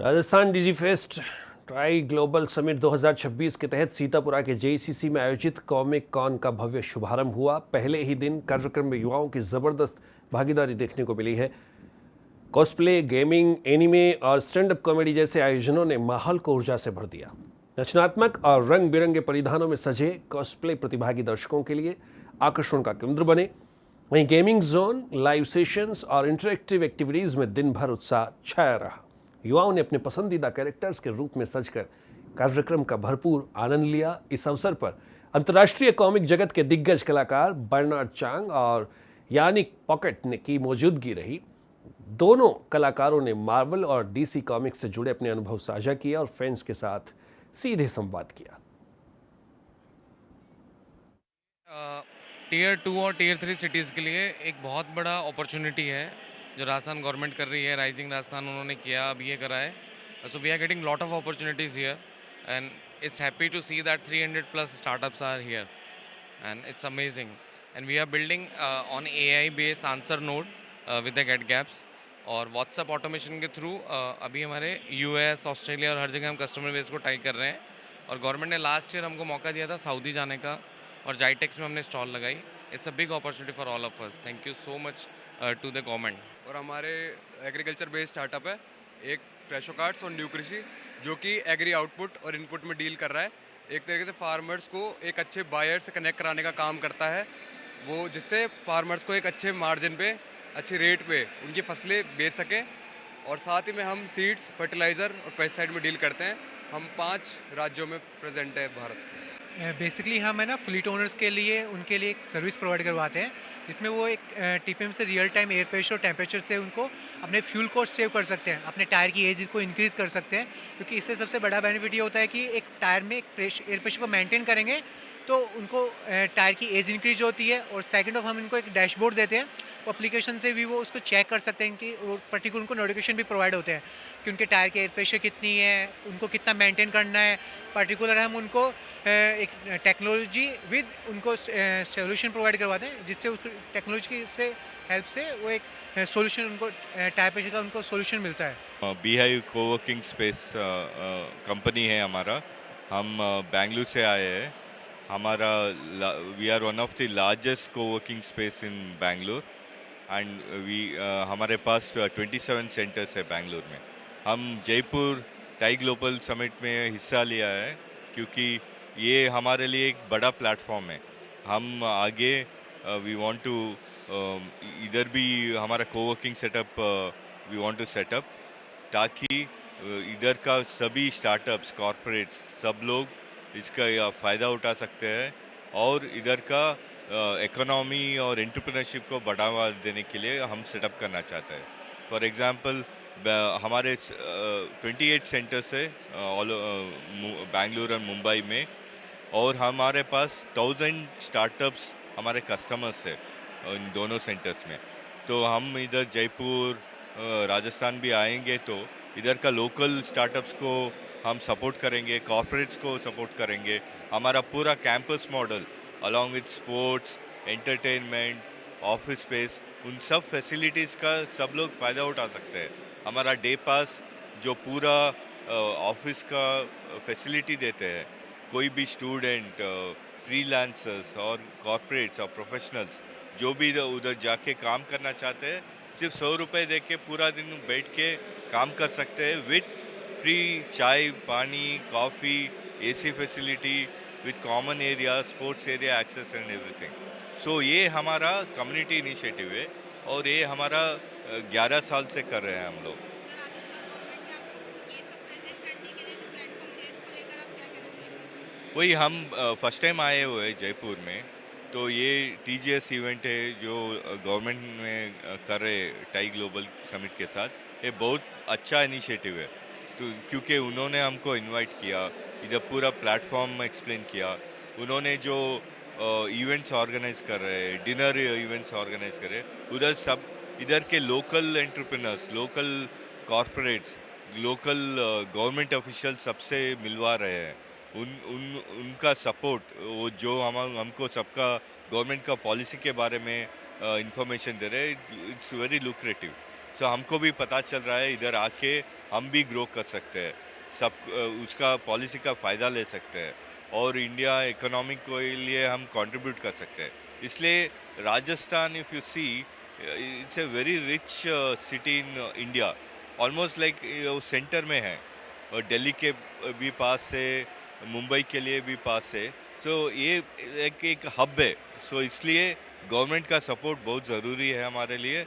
राजस्थान डिजी fest try global summit 2026 के तहत सीतापुरा के जेईसीसी में आयोजित कॉमिक कॉन का भव्य शुभारंभ हुआ। पहले ही दिन कार्यक्रम में युवाओं की जबरदस्त भागीदारी देखने को मिली है। कॉस्प्ले, गेमिंग, एनिमे और स्टैंड अप कॉमेडी जैसे आयोजनों ने माहौल को ऊर्जा से भर दिया। रचनात्मक और रंग बिरंगे परिधानों में सजे कॉस्प्ले प्रतिभागी दर्शकों के लिए आकर्षण का केंद्र बने। वहीं गेमिंग जोन, लाइव सेशंस और इंटरेक्टिव एक्टिविटीज में दिन भर उत्साह छाया रहा। युवाओं ने अपने पसंदीदा कैरेक्टर्स के रूप में सजकर कार्यक्रम का भरपूर आनंद लिया। इस अवसर पर अंतर्राष्ट्रीय कॉमिक जगत के दिग्गज कलाकार बर्नार्ड चांग और यानिक पॉकेट ने की मौजूदगी रही। दोनों कलाकारों ने मार्वल और डीसी कॉमिक्स से जुड़े अपने अनुभव साझा किए और फैंस के साथ सीधे संवाद किया। टीयर 2 और टीयर 3 सिटीज़ के लिए एक बहुत बड़ा अपॉर्चुनिटी है जो राजस्थान गवर्नमेंट कर रही है। राइजिंग राजस्थान उन्होंने किया, अब ये करा है। So we are getting lot of opportunities here and it's happy to see that 300 plus startups are here and it's amazing and we are building on AI based answer node with the gate gaps और WhatsApp automation के through अभी हमारे US, Australia और हर जगह हम customer base को tie कर रहे हैं। और गवर्नमेंट ने लास्ट ईयर हमको मौका दिया था सऊदी जाने का और जाइटेक्स में हमने स्टॉल लगाई। It's a big opportunity for all of us. Thank you so much to the government. और हमारे एग्रीकल्चर बेस्ड स्टार्टअप है एक फ्रेशो कार्ट्स और न्यू कृषि, जो कि एग्री आउटपुट और इनपुट में डील कर रहा है। एक तरीके से फार्मर्स को एक अच्छे बायर से कनेक्ट कराने का काम करता है, वो जिससे फार्मर्स को एक अच्छे मार्जिन पे, अच्छे रेट पे उनकी फसलें बेच सकें। और साथ ही में हम सीड्स, फर्टिलाइज़र और पेस्टिसाइड में डील करते हैं। हम 5 राज्यों में प्रेजेंट है भारत के। बेसिकली हम है ना फ्लीट ओनर्स के लिए उनके लिए एक सर्विस प्रोवाइड करवाते हैं, जिसमें वो एक टीपीएम से रियल टाइम एयर प्रेशर और टेम्परेचर से उनको अपने फ्यूल कॉस्ट सेव कर सकते हैं, अपने टायर की एज को इंक्रीज़ कर सकते हैं। क्योंकि इससे सबसे बड़ा बेनिफिट ये होता है कि एक टायर में एक एयर प्रेशर को मेंटेन करेंगे तो उनको टायर की एज इंक्रीज होती है। और सेकंड ऑफ हम इनको एक डैशबोर्ड देते हैं, वो एप्लीकेशन से भी वो उसको चेक कर सकते हैं कि पर्टिकुलर उनको नोटिफिकेशन भी प्रोवाइड होते हैं कि उनके टायर के एयर प्रेशर कितनी है, उनको कितना मेंटेन करना है। पर्टिकुलर हम उनको एक टेक्नोलॉजी विद उनको सोल्यूशन प्रोवाइड करवाते हैं, जिससे उस टेक्नोलॉजी से हेल्प से वो एक सोल्यूशन उनको टायर प्रेशर का उनको सोल्यूशन मिलता है। बीहाइव कोवर्किंग स्पेस कंपनी है हमारा। हम बेंगलुरु से आए हैं। हमारा we are one of the largest coworking space in Bengaluru and हमारे पास 27 सेंटर्स है बेंगलुरु में। हम जयपुर टाई ग्लोबल समिट में हिस्सा लिया है क्योंकि ये हमारे लिए एक बड़ा प्लेटफॉर्म है। हम आगे वी वांट टू इधर भी हमारा coworking setup we want to set up, ताकि इधर का सभी स्टार्टअप्स, कॉरपोरेट्स, सब लोग इसका फ़ायदा उठा सकते हैं और इधर का इकोनॉमी और एंटरप्रेन्योरशिप को बढ़ावा देने के लिए हम सेटअप करना चाहते हैं। फॉर एग्जांपल हमारे 28 सेंटर्स है ऑल बेंगलुरु और मुंबई में, और हमारे पास 1000 स्टार्टअप्स हमारे कस्टमर्स है इन दोनों सेंटर्स में। तो हम इधर जयपुर राजस्थान भी आएंगे तो इधर का लोकल स्टार्टअप्स को हम सपोर्ट करेंगे, कॉर्पोरेट्स को सपोर्ट करेंगे। हमारा पूरा campus model along with sports, entertainment, office space, उन सब फैसिलिटीज़ का सब लोग फ़ायदा उठा सकते हैं। हमारा डे पास जो पूरा ऑफिस का फैसिलिटी देते हैं, कोई भी स्टूडेंट, फ्रीलांसर्स और कॉर्पोरेट्स और प्रोफेशनल्स जो भी उधर जाके काम करना चाहते हैं, सिर्फ 100 रुपये दे के पूरा दिन बैठ के काम कर सकते हैं with free chai, pani, coffee, AC facility with common area, sports area access and everything. So ये हमारा कम्युनिटी इनिशिएटिव है और ये हमारा 11 साल से कर रहे हैं हम लोग। वही हम फर्स्ट टाइम आए हुए हैं जयपुर में, तो ये TGS इवेंट है जो गवर्नमेंट में कर रहे टाई ग्लोबल समिट के साथ। ये बहुत अच्छा इनिशिएटिव है तो क्योंकि उन्होंने हमको इनवाइट किया, इधर पूरा प्लेटफॉर्म एक्सप्लेन किया। उन्होंने जो इवेंट्स ऑर्गेनाइज कर रहे हैं, डिनर इवेंट्स ऑर्गेनाइज कर रहे हैं, उधर सब इधर के local entrepreneurs, local corporates, local government official सबसे मिलवा रहे हैं। उनका सपोर्ट, वो जो हमको सबका गवर्नमेंट का पॉलिसी के बारे में इंफॉर्मेशन दे रहे हैं, इट्स वेरी लुक्रेटिव। सो हमको भी पता चल रहा है इधर आके हम भी ग्रो कर सकते हैं, सब उसका पॉलिसी का फ़ायदा ले सकते हैं और इंडिया इकोनॉमिक के लिए हम कंट्रीब्यूट कर सकते हैं। इसलिए Rajasthan if you see it's a very rich city in India, almost like centre में है और दिल्ली के भी पास से, मुंबई के लिए भी पास से। सो ये एक हब है, सो इसलिए गवर्नमेंट का सपोर्ट बहुत ज़रूरी है हमारे लिए।